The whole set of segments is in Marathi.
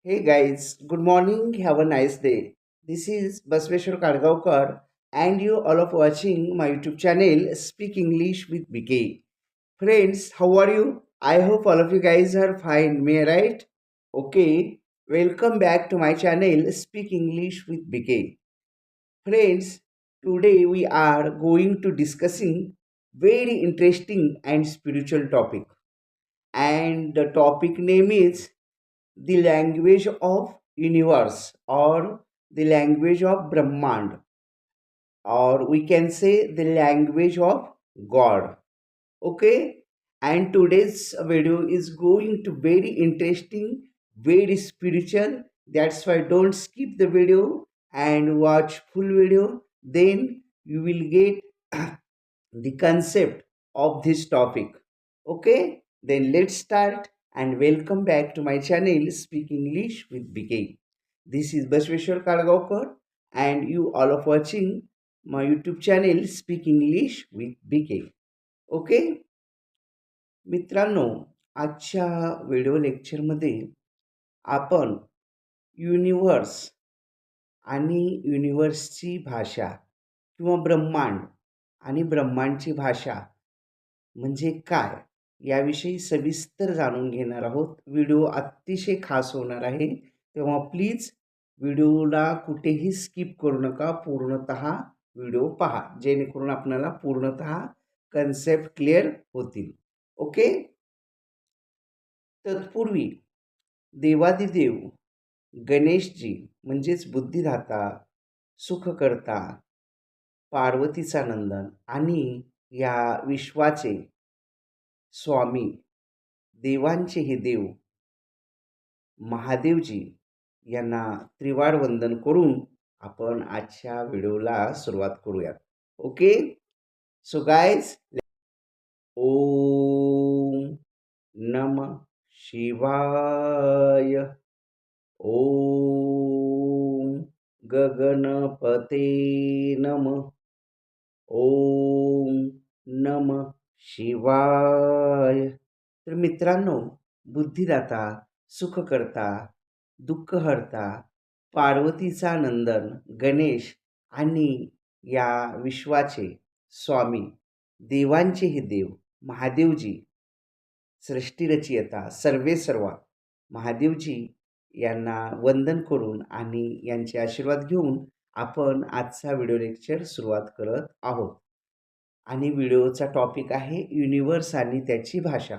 Hey guys, good morning. Have a nice day. This is Basveshwar Kadgaonkar, and you all of watching my YouTube channel Speak English with BK. Friends, how are you? I hope all of you guys are fine. May I right? Okay. Welcome back to my channel Speak English with BK. Friends, today we are going to discussing very interesting and spiritual topic, and the topic name is the language of universe, or the language of Brahmand, or we can say the language of God. Okay, and today's video is going to very interesting, very spiritual. That's why don't skip the video and watch full video, then you will get the concept of this topic. Okay, then let's start, and welcome back to my channel Speak English with BK. This is Basveshwar Kadgaonkar, and you all are watching my YouTube channel Speak English with BK. Okay, मित्रांनो, आजच्या व्हिडिओ लेक्चरमध्ये आपण युनिव्हर्स आणि युनिव्हर्सची भाषा किंवा ब्रह्मांड आणि ब्रह्मांडची भाषा म्हणजे काय याविषयी सविस्तर जाणून घेणार आहोत. व्हिडिओ अतिशय खास होणार आहे, तेव्हा प्लीज व्हिडिओला कुठेही स्किप करू नका. पूर्णतः व्हिडिओ पहा, जेणेकरून आपल्याला पूर्णतः कन्सेप्ट क्लिअर होतील. ओके, तत्पूर्वी देवादिदेव गणेशजी म्हणजेच बुद्धिदाता, सुखकर्ता, पार्वतीचा नंदन आणि या विश्वाचे स्वामी, देवांचे हे देव महादेवजी यांना त्रिवार वंदन करून आपण आजच्या व्हिडिओला सुरुवात करूयात. ओके, सो गाइज, ओम नमः शिवाय. ओम गगनपते नमः. ओम नमः शिवाय. तर मित्रांनो, बुद्धिदाता, सुखकर्ता, दुःखहर्ता, पार्वतीचा नंदन गणेश आणि या विश्वाचे स्वामी, देवांचे हे देव महादेवजी, सृष्टिरचयिता सर्वेसर्वा महादेवजी यांना वंदन करून आणि यांचे आशीर्वाद घेऊन आपण आजचा व्हिडिओ लेक्चर सुरुवात करत आहोत. आणि व्हिडिओचा टॉपिक आहे युनिव्हर्स आणि त्याची भाषा,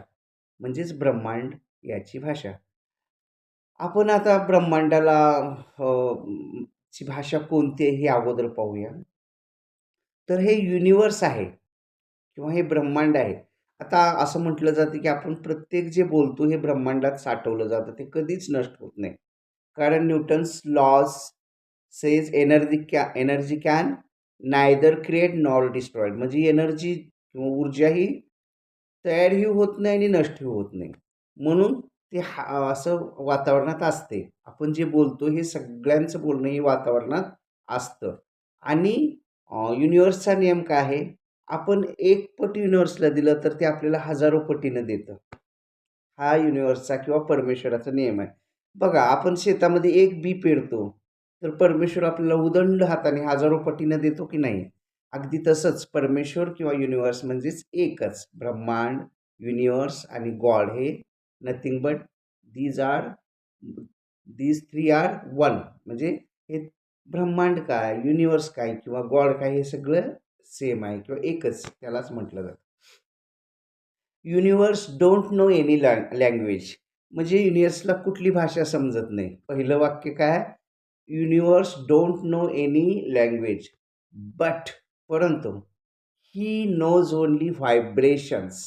म्हणजेच ब्रह्मांड याची भाषा. आपण आता ब्रह्मांडाला ची भाषा कोणती आहे हे अगोदर पाहूया. तर हे युनिव्हर्स आहे किंवा हे ब्रह्मांड आहे. आता असं म्हटलं जातं की आपण प्रत्येक जे बोलतो हे ब्रह्मांडात साठवलं जातं, ते कधीच नष्ट होत नाही. कारण Newton's laws says energy can neither create nor destroyed, म्हणजे एनर्जी किंवा ऊर्जा ही तयारही होत नाही आणि नष्टही होत नाही. म्हणून ते असं वातावरणात असते. आपण जे बोलतो हे सगळ्यांचं बोलणं हे वातावरणात असतं. आणि युनिव्हर्सचा नियम काय आहे, आपण एक पट युनिव्हर्सला दिलं तर ते आपल्याला हजारो पटीनं देतं. हा युनिव्हर्सचा किंवा परमेश्वराचा नियम आहे. बघा, आपण शेतामध्ये एक बी पेरतो तर परमेश्वर आपल्याला उदंड हाताने हजारो पटीनं देतो की नाही. अगदी तसंच परमेश्वर किंवा युनिव्हर्स म्हणजेच एकच ब्रह्मांड, युनिव्हर्स आणि गॉड हे nothing but these three are one. म्हणजे हे ब्रह्मांड काय, युनिव्हर्स काय किंवा गॉड काय हे सगळं सेम आहे किंवा एकच, त्यालाच म्हटलं जातं. Universe don't know any language, म्हणजे युनिव्हर्सला कुठली भाषा समजत नाही. पहिलं वाक्य काय, universe don't know any language but, परंतु ही नोज ओनली व्हायब्रेशन्स.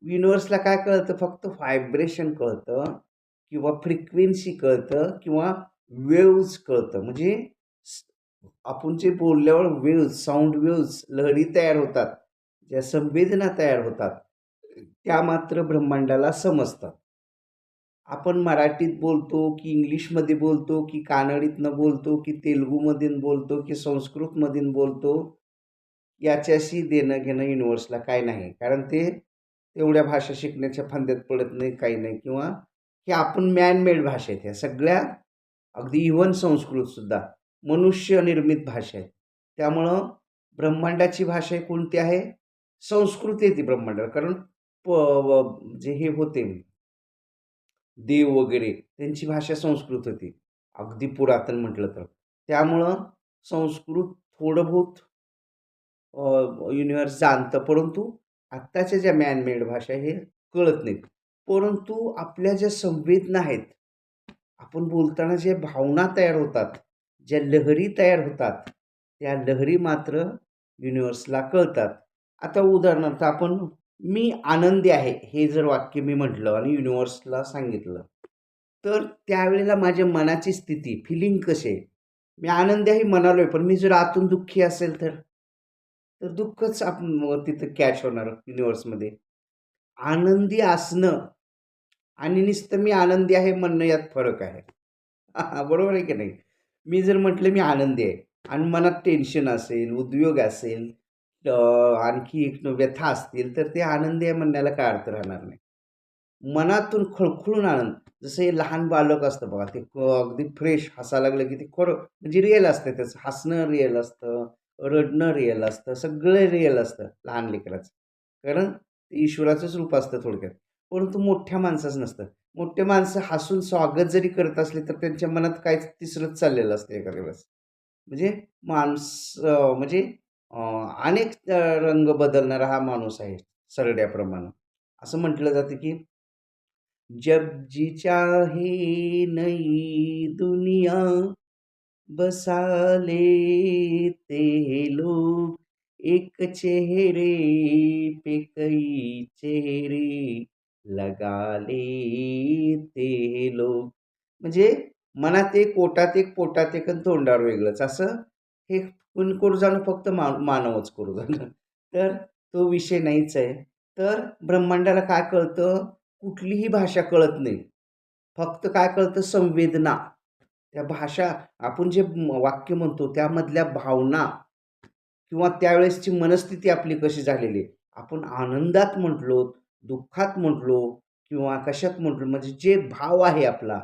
युनिव्हर्सला काय कळतं, फक्त व्हायब्रेशन कळतं किंवा फ्रिक्वेन्सी कळतं किंवा वेव्ज कळतं. म्हणजे आपण जे बोलल्यावर वेव्ज, साऊंड वेव्ज, लहरी तयार होतात, ज्या संवेदना तयार होतात, त्या मात्र ब्रह्मांडाला समजतात. आपण मराठीत बोलतो की इंग्लिशमध्ये बोलतो की कानडीतनं बोलतो की तेलुगूमधून बोलतो की संस्कृतमधून बोलतो, याच्याशी देणं घेणं युनिव्हर्सला काय नाही. कारण ते तेवढ्या भाषा शिकण्याच्या फंद्यात पडत नाही, काही नाही, किंवा हे आपण मॅनमेड भाषा आहेत ह्या सगळ्या. अगदी इव्हन संस्कृतसुद्धा मनुष्यनिर्मित भाषा आहेत. त्यामुळं ब्रह्मांडाची भाषा कोणती आहे? संस्कृत आहे ती ब्रह्मांडाला. कारण जे हे होते देव वगैरे त्यांची भाषा संस्कृत होती. अगदी पुरातन म्हटलं तर. त्यामुळं संस्कृत थोडं बहुत युनिव्हर्स जाणतं, परंतु आत्ताच्या ज्या मॅनमेड भाषा हे कळत नाहीत. परंतु आपल्या ज्या संवेदना आहेत, आपण बोलताना ज्या भावना तयार होतात, ज्या लहरी तयार होतात, त्या लहरी मात्र युनिव्हर्सला कळतात. आता उदाहरणार्थ आपण मी आनंदी आहे हे जर वाक्य मी म्हटलं आणि युनिव्हर्सला सांगितलं, तर त्यावेळेला माझ्या मनाची स्थिती, फिलिंग कशी आहे? मी आनंदी आहे म्हणालोय, पण मी जर आतून दुःखी असेल तर? तर दुःखच तिथं कॅच होणार युनिव्हर्समध्ये. आनंदी असणं आणि नुसतं मी आनंदी आहे म्हणणं यात फरक आहे. बरोबर आहे की नाही? मी जर म्हटलं मी आनंदी आहे आणि मनात टेन्शन असेल, उद्विग्न असेल, अ, आणखी एक व्यथा असतील, तर ते आनंदी आहे म्हणण्याला काय अर्थ राहणार नाही. मनातून खळखळून आनंद, जसं हे लहान बालक असतं बघा, ते अगदी फ्रेश हसायला लागलं की ते खरं म्हणजे रिअल असतं, त्याचं हसणं रिअल असतं, रडणं रिअल असतं, सगळं रिअल असतं लहान लेकराचं. कारण ते ईश्वराचंच रूप असतं थोडक्यात. परंतु मोठ्या माणसाचं नसतं. मोठे माणसं हसून स्वागत जरी करत असले तर त्यांच्या मनात काहीच तिसरंच चाललेलं असतं एखाद्या वेळेस. म्हणजे म्हणजे अ, अनेक रंग बदलणारा हा माणूस आहे सरड्याप्रमाणे. असं म्हटलं जातं की जब जी चाहे नई दुनिया बसा लेते लोग एक चेहरे पे कई चेहरे लगा लेते लोग. म्हणजे मनात एक, पोटात एक, पोटात एक आणि तोंडावर वेगळंच असं हे कोण करू जाणं फक्त मानवच करू जाणं. तर तो विषय नाहीच आहे. तर ब्रह्मांडाला काय कळतं? कुठलीही भाषा कळत नाही. फक्त काय कळतं? संवेदना. त्या भाषा आपण जे वाक्य म्हणतो त्यामधल्या भावना किंवा त्यावेळेसची मनस्थिती आपली कशी झालेली आहे. आपण आनंदात म्हटलो, दुःखात म्हटलो किंवा कशात म्हटलो म्हणजे जे भाव आहे आपला,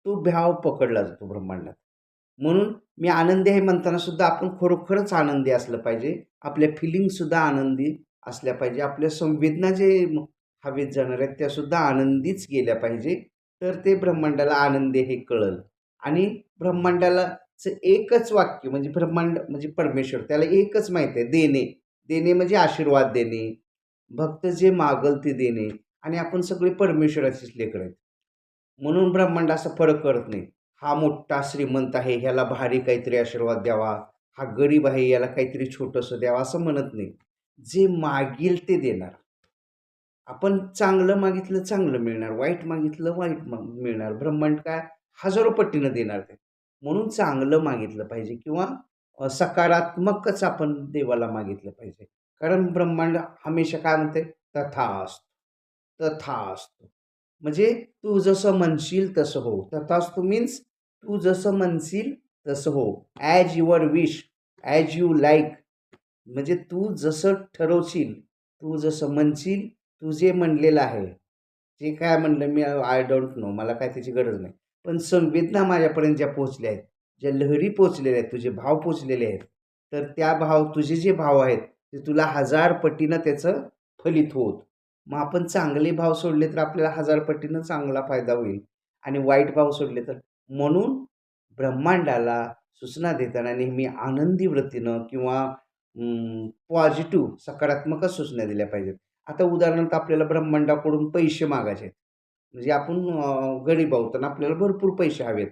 तो भाव पकडला जातो ब्रह्मांडात. म्हणून मी आनंदी आहे म्हणताना सुद्धा आपण खरोखरच आनंदी असलं पाहिजे. आपल्या फिलिंगसुद्धा आनंदी असल्या पाहिजे. आपल्या संवेदना जे हवेत जाणार आहेत त्यासुद्धा आनंदीच गेल्या पाहिजे. तर ते ब्रह्मांडाला आनंदी हे कळेल. आणि ब्रह्मांडाला एकच वाक्य म्हणजे ब्रह्मांड म्हणजे परमेश्वर त्याला एकच माहिती आहे देणे. देणे म्हणजे आशीर्वाद देणे. भक्त जे मागल ते देणे आणि आपण सगळे परमेश्वराचीच लेकरं आहेत. म्हणून ब्रह्मांड असा फरक करत नाही. हा मोठा श्रीमंत आहे ह्याला भारी काहीतरी आशीर्वाद द्यावा. हा गरीब आहे याला काहीतरी छोटंसं द्यावं असं म्हणत नाही. जे मागील ते देणार. आपण चांगलं मागितलं चांगलं मिळणार, वाईट मागितलं वाईट मिळणार. ब्रह्मांड काय हजारो पटीनं देणार ते. म्हणून चांगलं मागितलं पाहिजे किंवा सकारात्मकच आपण देवाला मागितलं पाहिजे. कारण ब्रह्मांड हमेशा काय म्हणते, तथास्तु, तथास्तु. म्हणजे तू जसं म्हणशील तसं हो. तथास्तु मीन्स तू जसं म्हणशील तसं हो. As your wish, as you like. म्हणजे तू जसं ठरवशील, तू जसं म्हणशील, तू जे म्हणलेलं आहे, जे काय म्हणलं मी आय डोंट नो, मला काय त्याची गरज नाही. पण संवेदना माझ्यापर्यंत ज्या पोहोचल्या आहेत, ज्या लहरी पोहोचलेल्या आहेत, तुझे भाव पोहोचलेले आहेत, तर त्या तुझे जे भाव आहेत, ते तुला 1000 पटीनं त्याचं फलित होत. मग आपण चांगले भाव सोडले तर आपल्याला 1000 पटीनं चांगला फायदा होईल आणि वाईट भाव सोडले तर म्हणून ब्रह्मांडाला सूचना देताना नेहमी आनंदी वृत्तीनं किंवा पॉझिटिव्ह सकारात्मकच सूचना दिल्या पाहिजेत. आता उदाहरणार्थ आपल्याला ब्रह्मांडाकडून पैसे मागायचे आहेत. म्हणजे आपण गरीब आहोत आणि आपल्याला भरपूर पैसे हवेत.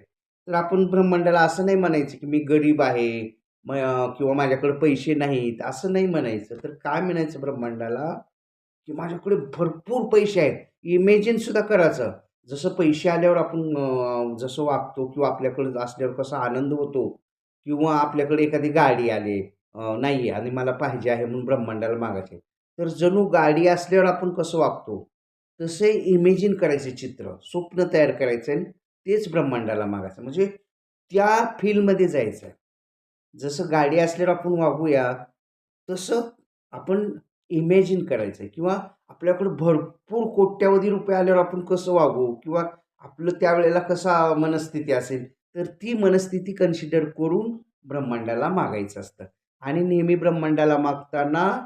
तर आपण ब्रह्मांडाला असं नाही म्हणायचं, की मी गरीब आहे किंवा माझ्याकडे पैसे नाहीत, असं नाही म्हणायचं. तर काय म्हणायचं ब्रह्मांडाला, की माझ्याकडे भरपूर पैसे आहेत. इमेजिन सुद्धा करायचं. जसं पैसे आल्यावर आपण जसं वागतो किंवा आपल्याकडे असल्यावर कसा आनंद होतो किंवा आपल्याकडे एखादी गाडी आली नाही आणि मला पाहिजे आहे म्हणून ब्रह्मांडाला मागायचे. तर जणू गाडी असल्यावर आपण कसं वागतो, तसे इमेजिन करायचे चित्र, स्वप्न तयार करायचं आणि तेच ब्रह्मांडाला मागायचं. म्हणजे त्या फील्डमध्ये जायचं. जसं गाडी असल्यावर आपण वागूया, तसं आपण इमॅजिन करायचं किंवा आपल्याकडे भरपूर कोट्यावधी रुपये आल्यावर आपण कसं वागू किंवा आपलं त्यावेळेला कसा मनस्थिती असेल, तर ती मनस्थिती कन्सिडर करून ब्रह्मांडाला मागायचं असतं. आणि नेहमी ब्रह्मांडाला मागताना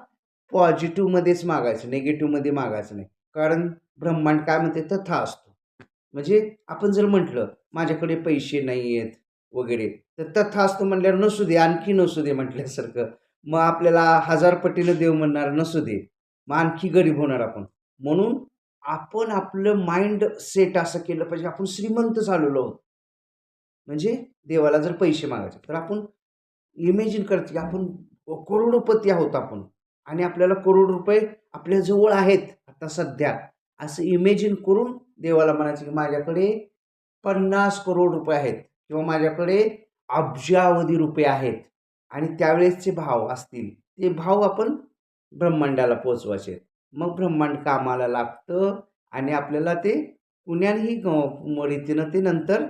पॉझिटिव्हमध्येच मागायचं, निगेटिव्हमध्ये मागायचं नाही. कारण ब्रह्मांड काय म्हणते, तथास्तु. म्हणजे आपण जर म्हटलं, माझ्याकडे पैसे नाही आहेत वगैरे, तर तथास्तु म्हटल्यावर नसू दे, आणखी नसू दे म्हटल्यासारखं. मग आपल्याला 1000 पटीनं देव म्हणणार, नसू दे. मग आणखी गरीब होणार आपण. म्हणून आपण आपलं माइंड सेट असं केलं पाहिजे, आपण श्रीमंत झालेलो आहोत. म्हणजे देवाला जर पैसे मागायचे, तर आपण इमॅजिन करतो की आपण करोडोपती आहोत आपण आणि आपल्याला करोड रुपये आपल्या जवळ आहेत आता सध्या, असं इमॅजिन करून देवाला म्हणायचं की माझ्याकडे 50 करोड रुपये आहेत किंवा माझ्याकडे अब्जावधी रुपये आहेत आणि त्यावेळेसचे भाव असतील, ते भाव आपण ब्रह्मांडाला पोचवायचे. मग ब्रह्मांड कामाला लागतं आणि आपल्याला ते कुण्याही रीतीनं ते नंतर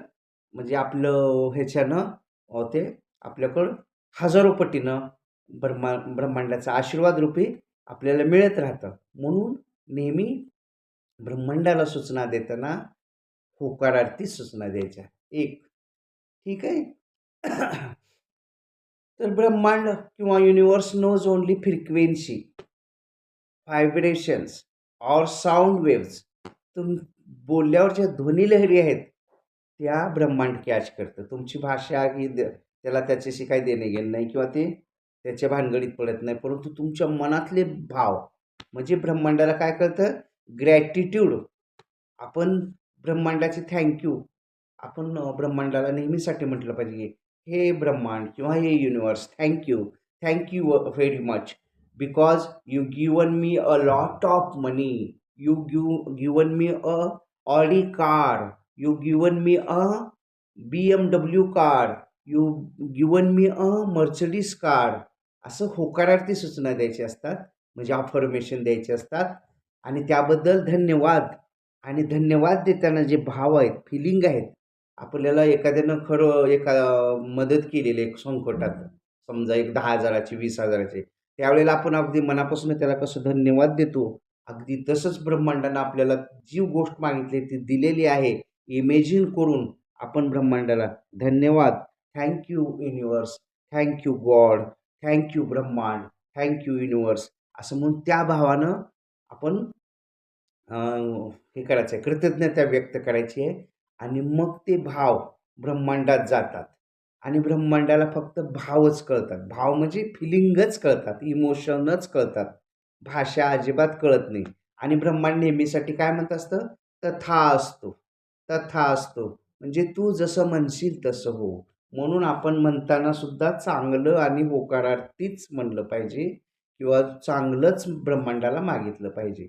म्हणजे आपलं ह्याच्यानं ते आपल्याकडं हजारो पटीनं ब्रह्मांडाचा आशीर्वाद रूपी आपल्याला मिळत राहतं. म्हणून नेहमी ब्रह्मांडाला सूचना देताना होकारार्थी सूचना द्यायच्या. एक, ठीक आहे. तर ब्रह्मांड किंवा universe knows only frequency, vibrations और साऊंड वेव्स. तुम बोलल्यावर ज्या ध्वनी लहरी आहेत त्या ब्रह्मांड कॅच करतं. तुमची भाषा ही त्याला त्याच्याशी काही देणे घेणं नाही किंवा ते त्याच्या भानगडीत पडत नाही. परंतु तुमच्या मनातले भाव म्हणजे ब्रह्मांडाला काय कळतं, ग्रॅटिट्यूड. आपण ब्रह्मांडाचे थँक्यू आपण ब्रह्मांडाला नेहमीसाठी म्हटलं पाहिजे, हे ब्रह्मांड किंवा हे universe, thank you, thank you very much, because you given me a lot of money, you given me a Audi car, you given me a BMW car, you given me a Mercedes car. असं होकारार्थी सूचना द्यायची असतात, म्हणजे अफर्मेशन द्यायचे असतात आणि त्याबद्दल धन्यवाद. आणि धन्यवाद देताना जे भाव आहेत, फिलिंग आहेत, आपल्याला एखाद्यानं खरं मदत केलेली आहे संकटात, समजा एक 10,000ची 20,000ची, त्यावेळेला आपण अगदी मनापासून त्याला कसं धन्यवाद देतो, अगदी तसंच ब्रह्मांडानं आपल्याला जी गोष्ट मागितली ती दिलेली आहे. इमेजिन करून आपण ब्रह्मांडाला धन्यवाद, thank you universe, thank you God, thank you ब्रह्मांड, थँक्यू युनिव्हर्स, असं म्हणून त्या भावानं आपण हे करायचं आहे, कृतज्ञता व्यक्त करायची आहे. आणि मग ते भाव ब्रह्मांडात जातात आणि ब्रह्मांडाला फक्त भावच कळतात. भाव म्हणजे फिलिंगच कळतात, इमोशनच कळतात. भाषा अजिबात कळत नाही. आणि ब्रह्मांड नेहमीसाठी काय म्हणत असतं, तथास्तु, तथास्तु. म्हणजे तू जसं म्हणशील तसं हो. म्हणून आपण म्हणताना सुद्धा चांगलं आणि होकारार्थीच म्हणलं पाहिजे किंवा चांगलंच ब्रह्मांडाला मागितलं पाहिजे.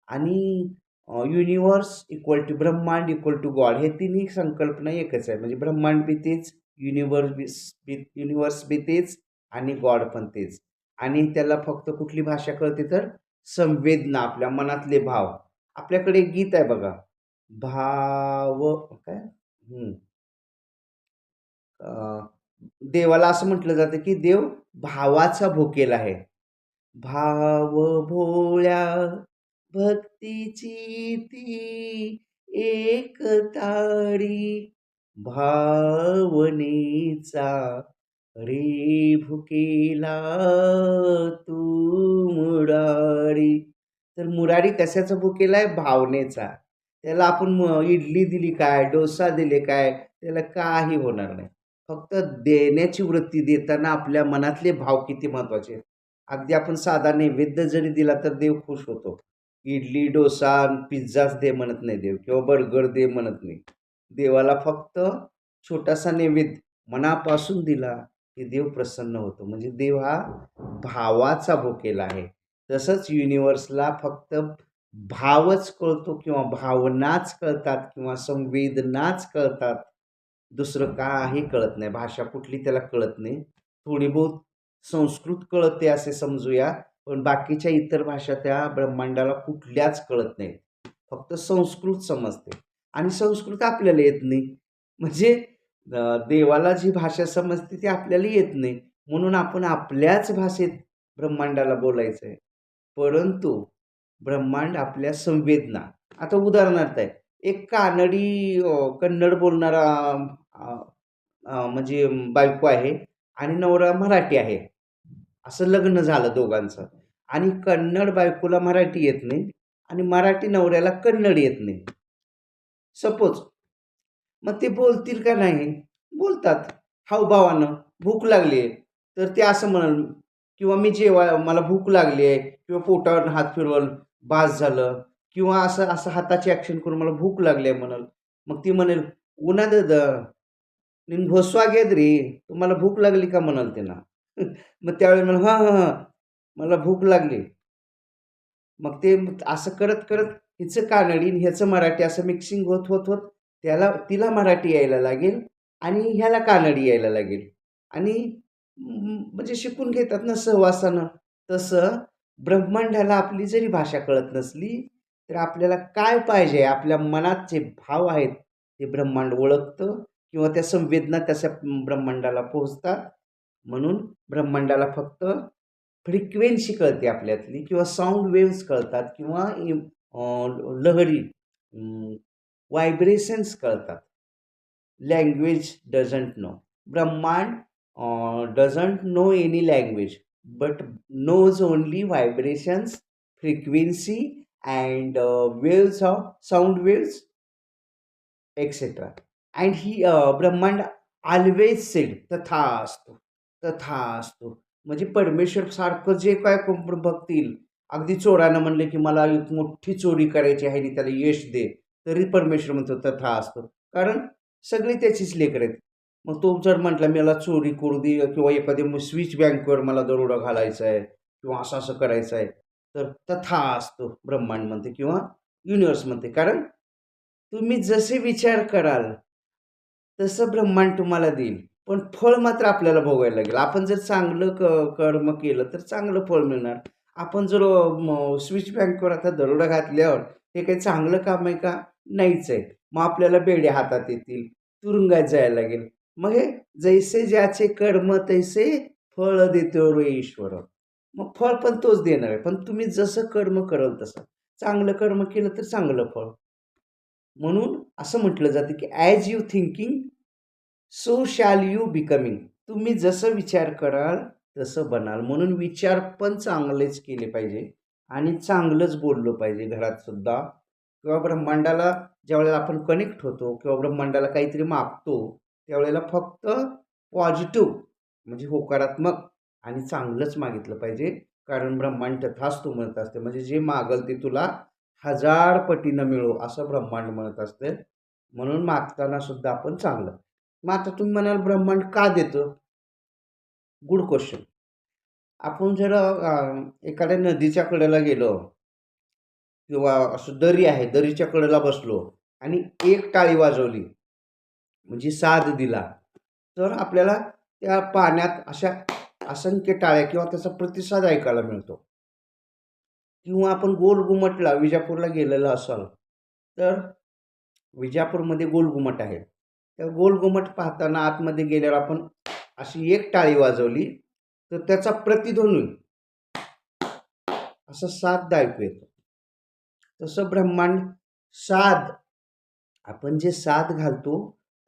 आणि युनिव्हर्स इक्वल टू ब्रह्मांड इक्वल टू गॉड, हे तिन्ही संकल्पना एकच आहे. म्हणजे ब्रह्मांड बी तेच, युनिव्हर्स बी तेच आणि गॉड पण तेच. आणि त्याला फक्त कुठली भाषा कळते, तर संवेदना, आपल्या मनातले भाव. आपल्याकडे एक गीत आहे बघा, भाव काय, अं, देवाला असं म्हटलं जातं की देव भावाचा भुकेला आहे. भाव भोळ्या भक्तीची ती एक तारी, भावनेचा रे भुकेला तू मुरारी. तर मुरारी कशाचा भुकेला आहे, भावनेचा. त्याला आपण इडली दिली काय, डोसा दिले काय, त्याला काही होणार नाही. फक्त देण्याची वृत्ती, देताना आपल्या मनातले भाव किती महत्वाचे आहेत. अगदी आपण साधा नैवेद्य जरी दिला तर देव खुश होतो. इडली, डोसा, पिझ्झाच दे म्हणत नाही देव किंवा बर्गर दे म्हणत नाही. देवाला फक्त छोटासा नैवेद्य मनापासून दिला की देव प्रसन्न होतो. म्हणजे देव हा भावाचा भुकेला आहे. तसंच युनिव्हर्सला फक्त भावच कळतो किंवा भावनाच कळतात किंवा संवेदनाच कळतात. दुसरं काही कळत नाही. भाषा कुठली त्याला कळत नाही. थोडी बहुत संस्कृत कळते असे समजूया, पण बाकीच्या इतर भाषा त्या ब्रह्मांडाला कुठल्याच कळत नाहीत. फक्त संस्कृत समजते आणि संस्कृत आपल्याला येत नाही. म्हणजे देवाला जी भाषा समजते ती आपल्याला येत नाही. म्हणून आपण आपल्याच भाषेत ब्रह्मांडाला बोलायचं आहे. परंतु ब्रह्मांड आपल्या संवेदना, आता उदाहरणार्थ आहे, एक कानडी कन्नड बोलणारा अ, म्हणजे बायको आहे आणि नवरा मराठी आहे. असं लग्न झालं दोघांचं आणि कन्नड बायकोला मराठी येत नाही आणि मराठी नवऱ्याला कन्नड येत नाही. सपोज मग ते बोलतील का नाही? बोलतात. हावभावानं. भूक लागली आहे, तर ते असं म्हणाल किंवा मी मला भूक लागली आहे किंवा पोटावर हात फिरवल, बास झालं किंवा असं असं हाताची ॲक्शन करून मला भूक लागली आहे म्हणाल. मग ती म्हणेल, "उनादದ ನೀನು भोसवाग्यात रे, तुम्हाला भूक लागली का?" म्हणाल त्यांना. मग त्यावेळी म्हणेल, "हां, हां, हां. मला भूक लागली." मग ते असं करत हिचं कानडी आणि ह्याचं मराठी असं मिक्सिंग होत तिला मराठी यायला लागेल आणि ह्याला कानडी यायला लागेल आणि म्हणजे शिकून घेतात ना सहवासानं. तसं ब्रह्मांडाला आपली जरी भाषा कळत नसली, तर आपल्याला काय पाहिजे, आपल्या मनात जे भाव आहेत, ते ब्रह्मांड ओळखतं किंवा त्या संवेदना तशा ब्रह्मांडाला पोहोचतात. म्हणून ब्रह्मांडाला फक्त फ्रिक्वेन्सी कळते आपल्यातली किंवा साऊंड वेव्हज कळतात किंवा लहरी व्हायब्रेशन्स कळतात. Language doesn't know. ब्रह्मांड doesn't know any language but knows only vibrations, frequency and waves of sound waves etc. And he ब्रह्मांड ऑलवेज सेड तथास्तु, तथास्तु. म्हणजे परमेश्वर सारखं जे काय बघतील, अगदी चोरानं म्हणले की मला एक मोठी चोरी करायची आहे आणि त्याला यश दे, तरी परमेश्वर म्हणतो तथास्तु. कारण सगळी त्याचीच लेकरं आहेत. मग तो जर म्हटला मला चोरी करू दे किंवा एखाद्या स्विच बँकवर मला दरोडा घालायचा आहे किंवा असं असं करायचं आहे, तर तथास्तु ब्रह्मांड म्हणते किंवा युनिव्हर्स म्हणते. कारण तुम्ही जसे विचार कराल, तसं ब्रह्मांड तुम्हाला देईल. पण फळ मात्र आपल्याला भोगायला लागेल. आपण जर चांगलं कर्म केलं, तर चांगलं फळ मिळणार. आपण जर स्विच बँकवर आता दरोडा घातल्यावर हे काही चांगलं काम आहे का? नाहीच आहे. मग आपल्याला बेड्या हातात येतील, तुरुंगात जायला लागेल. मग हे जैसे ज्याचे कर्म तैसे फळ देतो रे ईश्वर. मग फळ पण तोच देणार आहे. पण तुम्ही जसं कर्म कराल तसं. चांगलं कर्म केलं तर चांगलं फळ. म्हणून असं म्हटलं जातं की as you thinking so shall you becoming. तुम्ही जसं विचार कराल तसं बनाल. म्हणून विचार पण चांगलेच केले पाहिजे आणि चांगलंच बोललो पाहिजे घरात सुद्धा किंवा ब्रह्मांडाला ज्यावेळेला आपण कनेक्ट होतो किंवा ब्रह्मांडाला काहीतरी मागतो, त्यावेळेला फक्त पॉझिटिव्ह म्हणजे होकारात्मक आणि चांगलंच मागितलं पाहिजे. कारण ब्रह्मांड तथास्तु म्हणत असते. म्हणजे जे मागल ते तुला 1000 पटीनं मिळो असं ब्रह्मांड म्हणत असते. म्हणून मागताना सुद्धा आपण चांगलं. मग आता तुम्ही म्हणाल ब्रह्मांड का देतं? Good question. आपण जर एखाद्या नदीच्या कडेला गेलो किंवा असं दरी आहे, दरीच्या कडेला बसलो आणि एक टाळी वाजवली म्हणजे साथ दिला, तर आपल्याला त्या पाण्यात अशा असंख्य टाळ्या किंवा त्याचा प्रतिसाद ऐकायला मिळतो. किंवा आपण गोल घुमटला विजापूरला गेलेला असाल, तर विजापूरमध्ये गोल घुमट आहे. त्या गोल घुमट पाहताना आतमध्ये गेल्यावर आपण अशी एक टाळी वाजवली, तर त्याचा प्रतिध्वनी असं साथ ऐकू येतो. तसं ब्रह्मांड साथ, आपण जे साथ घालतो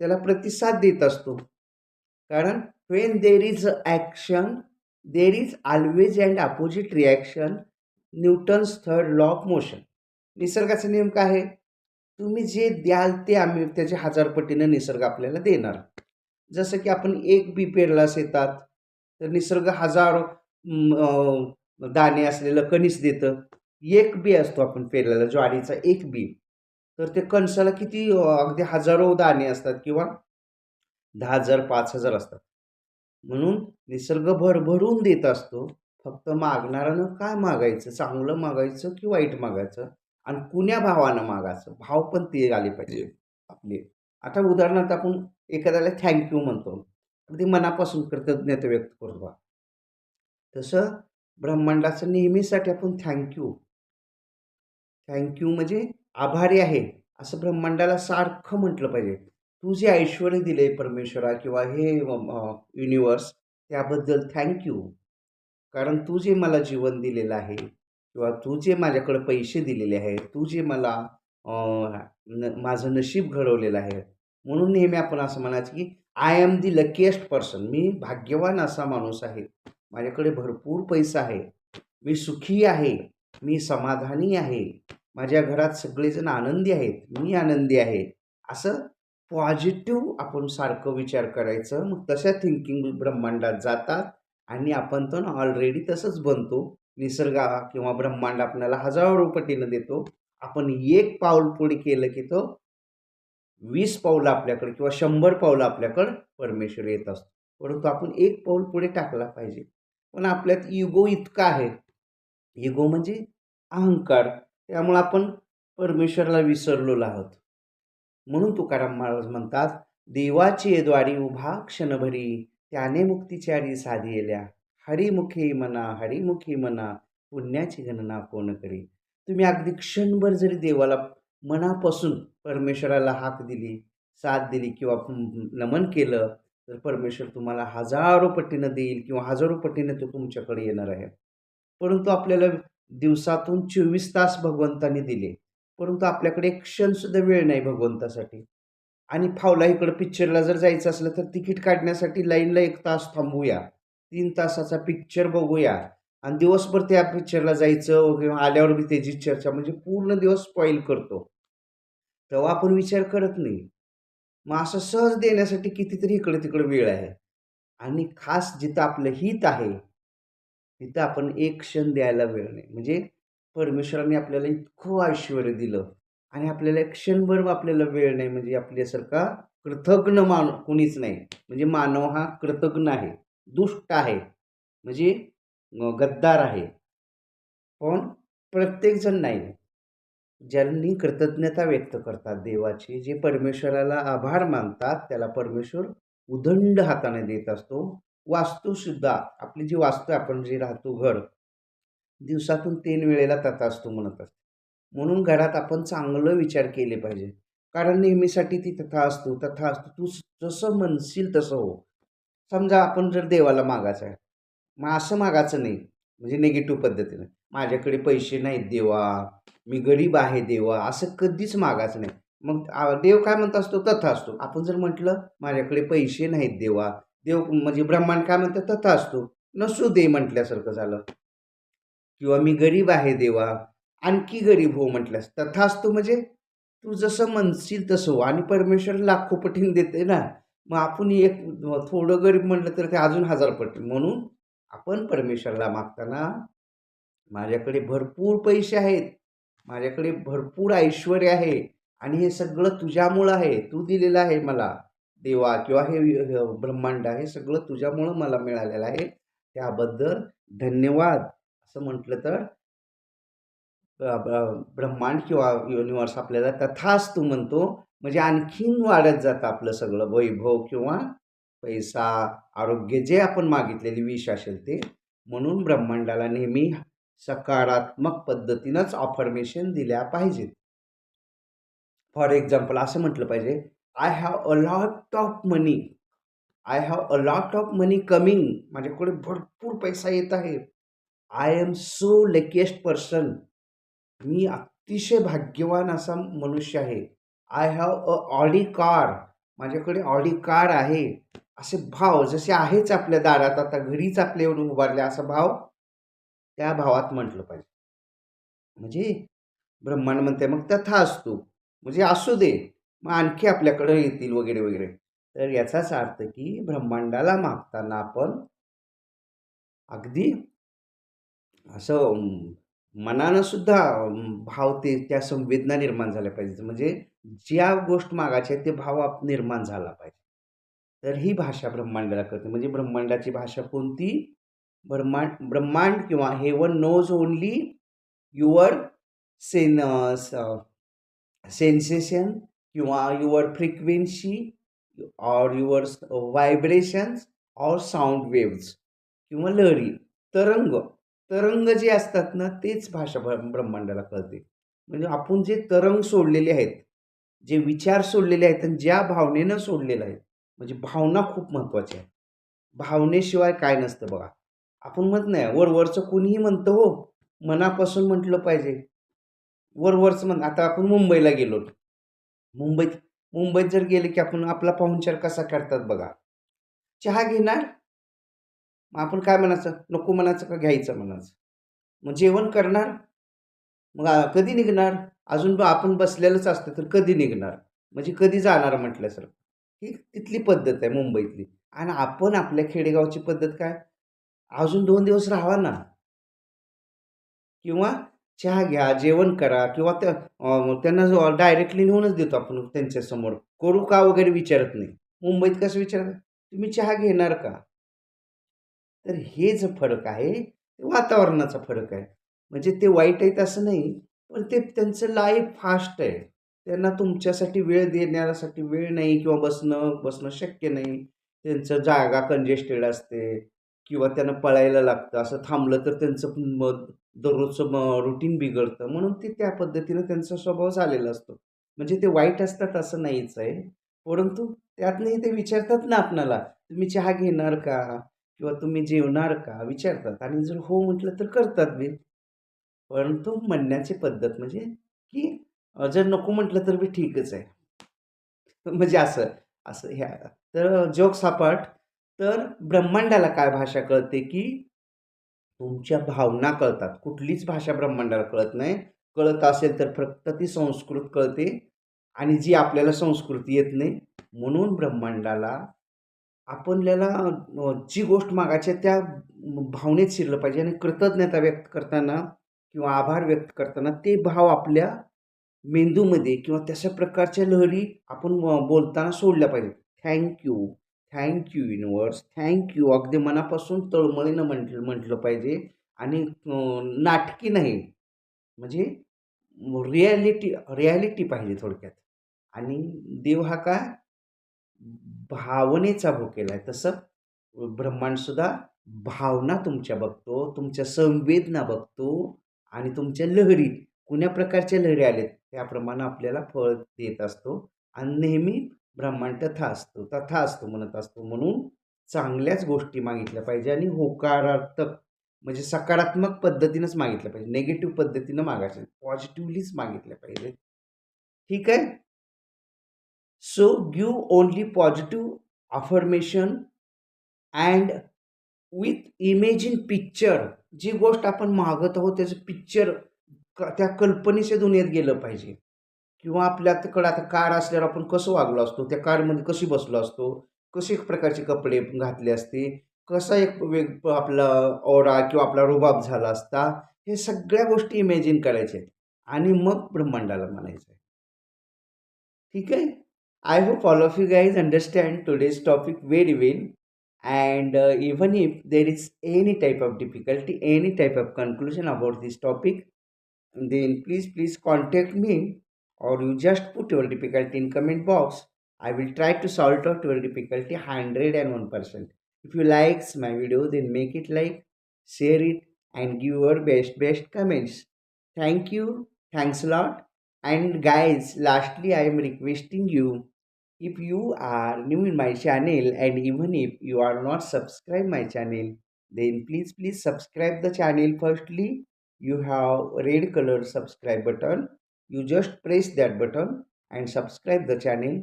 त्याला प्रतिसाद देत असतो. कारण when there is action, there is always and opposite reaction. Newton's third law of motion. निसर्गाचा नियम काय आहे? तुम्ही जे द्याल ते आम्ही त्याच्या 1000 पटीनं निसर्ग आपल्याला देणार. जसं की आपण एक बी पेरलास येतात, तर निसर्ग हजारो दाणे असलेलं कणीस देतं. एक बी असतो आपण पेरलेला ज्वारीचा एक बी. तर ते कणसाला किती अगदी हजारो दाणे असतात किंवा 10,000 5,000 असतात. म्हणून निसर्ग भरभरून देत असतो. फक्त मागणाऱ्यानं काय मागायचं? चांगलं मागायचं की वाईट मागायचं? आणि कुण्या भावानं मागायचं? भाव पण ते आले पाहिजे आपले. आता उदाहरणार्थ आपण एखाद्याला थँक यू म्हणतो. अगदी मनापासून कृतज्ञता व्यक्त करतो. तसं ब्रह्मांडाचं नेहमीसाठी आपण थँक यू म्हणजे आभारी आहे, असं ब्रह्मांडाला सारखं म्हटलं पाहिजे. तू जे ऐश्वर्य दिले परमेश्वरा किंवा हे युनिव्हर्स, त्याबद्दल थँक यू. कारण तू जे मला जीवन दिलेलं आहे किंवा तू जे माझ्याकडे पैसे दिलेले आहेत, तू जे मला माझं नशीब घडवलेलं आहे. म्हणून नेहमी आपण असं म्हणायचं की I am the luckiest person. मी भाग्यवान असा माणूस आहे. माझ्याकडे भरपूर पैसा आहे. मी सुखी आहे. मी समाधानी आहे. माझ्या घरात सगळेजण आनंदी आहेत. मी आनंदी आहे. असं पॉझिटिव्ह आपण सारखं विचार करायचं. मग तशा थिंकिंग ब्रह्मांडात जातात आणि आपण तर ऑलरेडी तसंच बनतो. निसर्ग किंवा ब्रह्मांड आपल्याला हजारो पटीनं देतो. आपण एक पाऊल पुढे केलं की तो 20 पावलं आपल्याकडे किंवा 100 पावलं आपल्याकडं परमेश्वर येत असतो. परंतु आपण एक पाऊल पुढे टाकला पाहिजे. पण आपल्यात इगो इतका आहे. इगो म्हणजे अहंकार. त्यामुळं आपण परमेश्वराला विसरलेलो आहोत. म्हणून तुकाराम महाराज म्हणतात, देवाचे द्वारी उभा क्षणभरी, त्याने मुक्तीचारी साधिएल्या. हरिमुखे म्हणा, हरिमुखे म्हणा, पुण्याची गणना कोण करी. तुम्ही अगदी क्षणभर जरी देवाला मनापासून परमेश्वराला हाक दिली, साथ दिली किंवा नमन केलं, तर परमेश्वर तुम्हाला हजारो पटीनं देईल किंवा हजारो पटीनं तो तुमच्याकडे येणार आहे. परंतु आपल्याला दिवसातून 24 तास भगवंताने दिले. परंतु आपल्याकडे एक क्षणसुद्धा वेळ नाही भगवंतासाठी. आणि फावला इकडं पिक्चरला जर जायचं असलं तर तिकीट काढण्यासाठी लाईनला 1 तास थांबूया. 3 तासाचा पिक्चर बघूया आणि दिवसभर त्या पिक्चरला जायचं किंवा आल्यावर बी त्याची चर्चा म्हणजे पूर्ण दिवस स्पॉईल करतो. तेव्हा आपण विचार करत नाही. मग असं सहज देण्यासाठी कितीतरी इकडं-तिकडं वेळ आहे. आणि खास जिथं आपलं हित आहे, तिथं आपण एक क्षण द्यायला वेळ नाही. म्हणजे परमेश्वराने आपल्याला इतकं ऐश्वर्य दिलं आणि आपल्याला एक क्षणभर आपल्याला वेळ नाही म्हणजे आपल्यासारखा कृतज्ञ कुणीच नाही. म्हणजे मानव हा कृतज्ञ आहे, दुष्ट आहे, म्हणजे गद्दार आहे. पण प्रत्येकजण नाही. ज्यांनी कृतज्ञता व्यक्त करतात देवाची, जे परमेश्वराला आभार मानतात, त्याला परमेश्वर उदंड हाताने देत असतो. वास्तूसुद्धा आपली जी वास्तू आपण जे राहतो घर, दिवसातून 3 वेळेला तथास्तु म्हणत असते. म्हणून घरात आपण चांगलं विचार केले पाहिजे. कारण नेहमीसाठी ती तथास्तु, तथास्तु, तू जसं म्हणशील तसं हो. समजा आपण जर देवाला मागायचं आहे, मग असं मागायचं नाही, म्हणजे निगेटिव्ह पद्धतीनं. माझ्याकडे पैसे नाहीत देवा, मी गरीब आहे देवा, असं कधीच मागायचं नाही. मग देव काय म्हणत असतो? तथास्तु. आपण जर म्हटलं माझ्याकडे पैसे नाहीत देवा, देव म्हणजे ब्रह्मांड काय म्हणतं? तथास्तु. नसू दे म्हटल्यासारखं झालं. किंवा मी गरीब आहे देवा, आणखी गरीब हो म्हटल्यास तथास्तु म्हणजे तू जसं म्हणशील तसं हो. आणि परमेश्वर लाखो पटीने देते ना. मग आपण एक थोडं गरीब म्हटलं तर ते अजून 1000 पटीने. म्हणून आपण परमेश्वराला मागताना माझ्याकडे भरपूर पैसे आहेत, माझ्याकडे भरपूर ऐश्वर्य आहे आणि हे सगळं तुझ्यामुळं आहे. तू दिलेलं आहे मला देवा किंवा हे ब्रह्मांड आहे सगळं तुझ्यामुळं मला मिळालेलं आहे. त्याबद्दल धन्यवाद असं म्हटलं तर ब्रह्मांड किंवा युनिव्हर्स आपल्याला तथास्तु म्हणतो. म्हणजे आणखीन वाढत जातं आपलं सगळं वैभव किंवा पैसा, आरोग्य जे आपण मागितलेली विश असेल ते. म्हणून ब्रह्मांडाला नेहमी सकारात्मक पद्धतीनंच अफर्मेशन दिल्या पाहिजेत. फॉर एक्झाम्पल असं म्हटलं पाहिजे, I have a lot of money. I have a lot of money coming. माझ्याकडे भरपूर पैसा येत आहे. I am so luckiest person. मी अतिशय भाग्यवान असा मनुष्य आहे. I have a Audi car. माझ्याकडे ऑडी कार आहे. असे भाव जसे आहेच आपल्या दारात आता घरीच आपल्या येऊन उभारले असा भाव त्या भावात म्हटलं पाहिजे. म्हणजे ब्रह्मांड म्हणते मग तथास्तु म्हणजे असू दे. मग आणखी आपल्याकडे येतील वगैरे वगैरे. तर याचाच अर्थ की ब्रह्मांडाला मागताना आपण अगदी असं मनानं सुद्धा भाव ते त्या संवेदना निर्माण झाल्या पाहिजे. म्हणजे ज्या गोष्ट मागायची आहे ते भाव निर्माण झाला पाहिजे. तर ही भाषा ब्रह्मांडाला कळते. म्हणजे ब्रह्मांडाची भाषा कोणती? ब्रह्मांड ब्रह्मांड किंवा heaven knows only your sen sensation किंवा युअर फ्रिक्वेन्सी और युअर व्हायब्रेशन्स और साऊंड वेव्हज किंवा लहरी, तरंग. तरंग जे असतात ना तेच भाषा ब्रह्मांडाला कळते. म्हणजे आपण जे तरंग सोडलेले आहेत, जे विचार सोडलेले आहेत आणि ज्या भावनेनं सोडलेलं आहे, म्हणजे भावना खूप महत्त्वाची आहे. भावनेशिवाय काय नसतं बघा. आपण म्हणत नाही वरवरचं कोणीही म्हणतं हो, मनापासून म्हटलं पाहिजे. वरवरच म्हण आता आपण मुंबईला गेलो. मुंबईत मुंबईत जर गेले की आपण आपला पाहुणचार कसा करतात बघा. चहा घेणार? मग आपण काय म्हणायचं? नको म्हणायचं का घ्यायचं म्हणायचं? मग जेवण करणार? मग कधी निघणार? अजून आपण बसलेलंच असतं तर कधी निघणार? म्हणजे कधी जाणार म्हटल्यासारखं. ही तिथली पद्धत आहे मुंबईतली. आणि आपण आपल्या खेडेगावची पद्धत काय? अजून 2 दिवस राहावा ना किंवा चहा घ्या, जेवण करा किंवा त्यांना डायरेक्टली नेऊनच देतो आपण त्यांच्यासमोर. करू का वगैरे विचारत नाही. मुंबईत कसं विचारतात? तुम्ही चहा घेणार का? तर हे जो फरक आहे, ते वातावरणाचा फरक आहे. म्हणजे ते वाईट आहेत असं नाही, पण ते त्यांचं लाईफ फास्ट आहे. त्यांना तुमच्यासाठी वेळ देण्यासाठी वेळ नाही किंवा बसणं बसणं शक्य नाही. त्यांचं जागा कंजेस्टेड असते किंवा त्यांना पळायला लागतं. असं थांबलं तर त्यांचं मग दररोजचं रुटीन बिघडतं. म्हणून ते त्या पद्धतीनं त्यांचा स्वभाव झालेला असतो. म्हणजे ते वाईट असतात असं नाहीच आहे. परंतु त्यातनंही ते विचारतात ना आपणाला, "तुम्ही चहा घेणार का?" किंवा तुम्ही जेवणार का? विचारतात आणि जर हो म्हटलं तर करतात बी. परंतु म्हणण्याची पद्धत म्हणजे की जर नको म्हटलं तर बी ठीकच आहे. म्हणजे असं, असं ह्या तर जोक्स अपार्ट तर ब्रह्मांडाला काय भाषा कळते की तुमच्या भावना कळतात. कुठलीच भाषा ब्रह्मांडाला कळत नाही. कळत असेल तर फक्त ती संस्कृत कळते आणि जी आपल्याला संस्कृती येत नाही. म्हणून ब्रह्मांडाला आपल्याला जी गोष्ट मागायची आहे त्या भावनेत शिरलं पाहिजे आणि कृतज्ञता व्यक्त करताना किंवा आभार व्यक्त करताना ते भाव आपल्या मेंदूमध्ये किंवा तशा प्रकारच्या लहरी आपण बोलताना सोडल्या पाहिजेत. Thank you, thank you universe, thank you अगदी मनापासून तळमळीनं म्हटलं पाहिजे आणि नाटकी नाही. म्हणजे रिॲलिटी पाहिजे थोडक्यात. आणि देव हा काय भावनेचा भुकेला आहे. तसं ब्रह्मांडसुद्धा भावना तुमच्या बघतो, तुमच्या संवेदना बघतो आणि तुमच्या लहरी, कुण्या प्रकारच्या लहरी आल्यात त्याप्रमाणे आपल्याला फळ देत असतो आणि नेहमी ब्रह्मांड तथा असतो म्हणत असतो. म्हणून चांगल्याच गोष्टी मागितल्या पाहिजे आणि होकारार्थक म्हणजे सकारात्मक पद्धतीनंच मागितलं पाहिजे. निगेटिव्ह पद्धतीनं मागायचं पॉझिटिव्हलीच मागितल्या पाहिजे. ठीक आहे? So give only positive affirmation and with imagine picture जी गोष्ट आपण मागत आहोत त्याचं पिक्चर त्या कल्पनेच्या दुनियेत गेलं पाहिजे किंवा आपल्याकडे आता कार असल्यावर आपण कसं वागलो असतो त्या कारमध्ये कशी बसलो असतो कशी प्रकारचे कपडे घातले असते कसा एक वेग आपला ओरा किंवा आपला रुबाब झाला असता हे सगळ्या गोष्टी इमॅजिन करायच्या आहेत आणि मग ब्रह्मांडाला म्हणायचं आहे ठीक है. I hope all of you guys understand today's topic very well. And even if there is any type of difficulty, any type of conclusion about this topic, then please contact me or you just put your difficulty in comment box. I will try to solve out your difficulty 101%. If you likes my video, then make it like, share it, and give your best comments. Thank you. Thanks a lot. And guys, lastly, I am requesting you if you are new in my channel and even if you are not subscribed my channel, then please subscribe the channel. Firstly, you have red color subscribe button. You just press that button and subscribe the channel.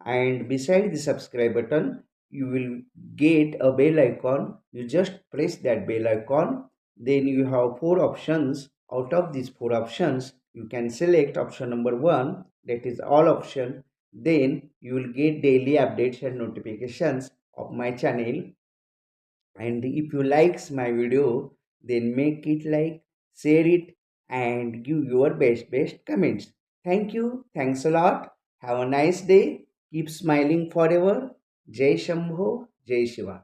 And beside the subscribe button, you will get a bell icon. You just press that bell icon. Then you have four options. Out of these four options, you can select option number one, that is all option. Then you will get daily updates and notifications of my channel. And if you likes my video, then make it like, share it, and give your best comments. Thank you. Thanks a lot. Have a nice day. Keep smiling forever. Jai Shambho. Jai Shiva.